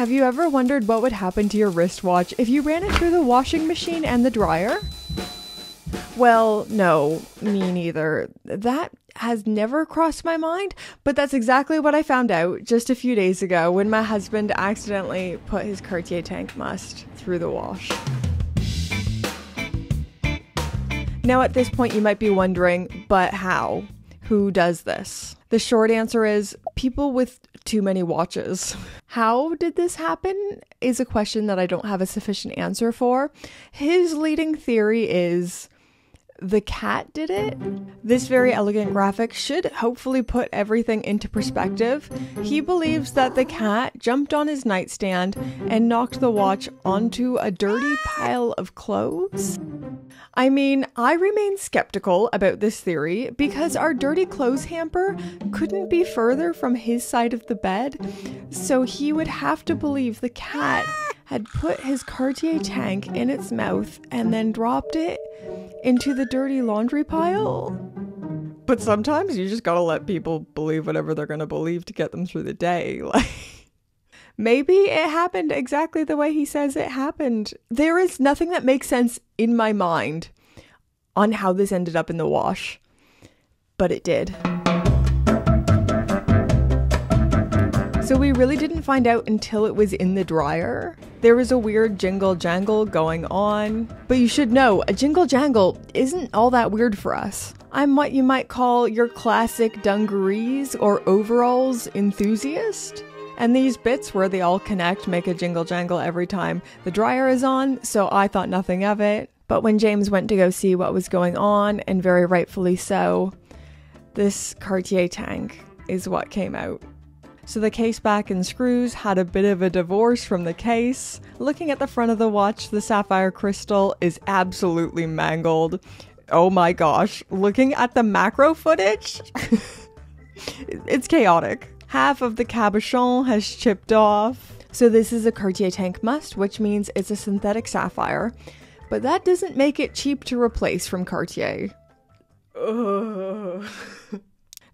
Have you ever wondered what would happen to your wristwatch if you ran it through the washing machine and the dryer? Well, no, me neither. That has never crossed my mind, but that's exactly what I found out just a few days ago when my husband accidentally put his Cartier tank must through the wash. Now at this point you might be wondering, but how? Who does this? The short answer is people with too many watches. How did this happen is a question that I don't have a sufficient answer for. His leading theory is the cat did it. This very elegant graphic should hopefully put everything into perspective. He believes that the cat jumped on his nightstand and knocked the watch onto a dirty pile of clothes. I mean, I remain skeptical about this theory because our dirty clothes hamper couldn't be further from his side of the bed, so he would have to believe the cat had put his Cartier tank in its mouth and then dropped it into the dirty laundry pile. But sometimes you just gotta let people believe whatever they're gonna believe to get them through the day. Maybe it happened exactly the way he says it happened. There is nothing that makes sense in my mind on how this ended up in the wash, but it did. So we really didn't find out until it was in the dryer. There was a weird jingle jangle going on, but you should know a jingle jangle isn't all that weird for us. I'm what you might call your classic dungarees or overalls enthusiast. And these bits where they all connect make a jingle jangle every time the dryer is on, so I thought nothing of it. But when James went to go see what was going on, and very rightfully so, this Cartier tank is what came out. So the case back and screws had a bit of a divorce from the case. Looking at the front of the watch, the sapphire crystal is absolutely mangled. Oh my gosh, looking at the macro footage, it's chaotic. Half of the cabochon has chipped off. So this is a Cartier tank must, which means it's a synthetic sapphire. But that doesn't make it cheap to replace from Cartier. Ugh.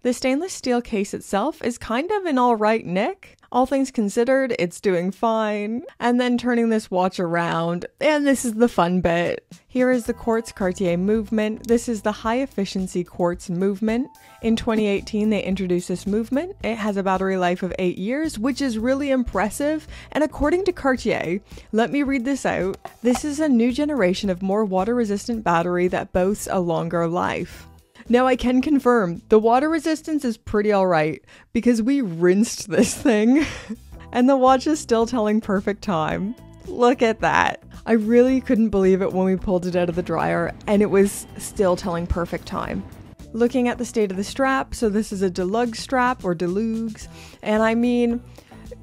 The stainless steel case itself is kind of an alright nick. All things considered, it's doing fine. And then turning this watch around, and this is the fun bit. Here is the quartz Cartier movement. This is the high efficiency quartz movement. In 2018, they introduced this movement. It has a battery life of 8 years, which is really impressive. And according to Cartier, let me read this out. This is a new generation of more water resistant battery that boasts a longer life. Now I can confirm the water resistance is pretty alright because we rinsed this thing and the watch is still telling perfect time. Look at that. I really couldn't believe it when we pulled it out of the dryer and it was still telling perfect time. Looking at the state of the strap, so this is a deluxe strap or deluxe, and I mean,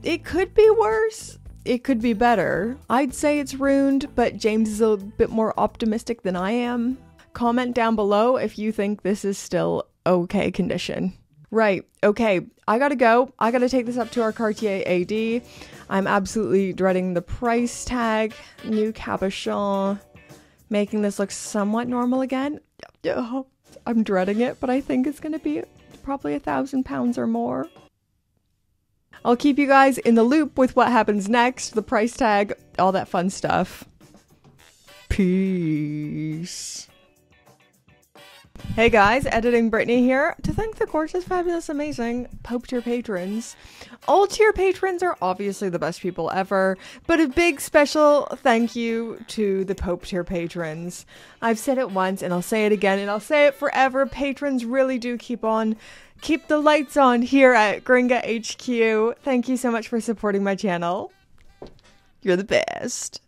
it could be worse. It could be better. I'd say it's ruined, but James is a bit more optimistic than I am. Comment down below if you think this is still okay condition. Right, okay, I gotta go. I gotta take this up to our Cartier AD. I'm absolutely dreading the price tag, new cabochon, making this look somewhat normal again. I'm dreading it, but I think it's gonna be probably £1,000 or more. I'll keep you guys in the loop with what happens next, the price tag, all that fun stuff. Peace. Hey guys, Editing Brittany here to thank the gorgeous, fabulous, amazing Pope tier patrons. All tier patrons are obviously the best people ever, but a big special thank you to the Pope tier patrons. I've said it once and I'll say it again and I'll say it forever. Patrons really do keep the lights on here at Gringa HQ. Thank you so much for supporting my channel. You're the best.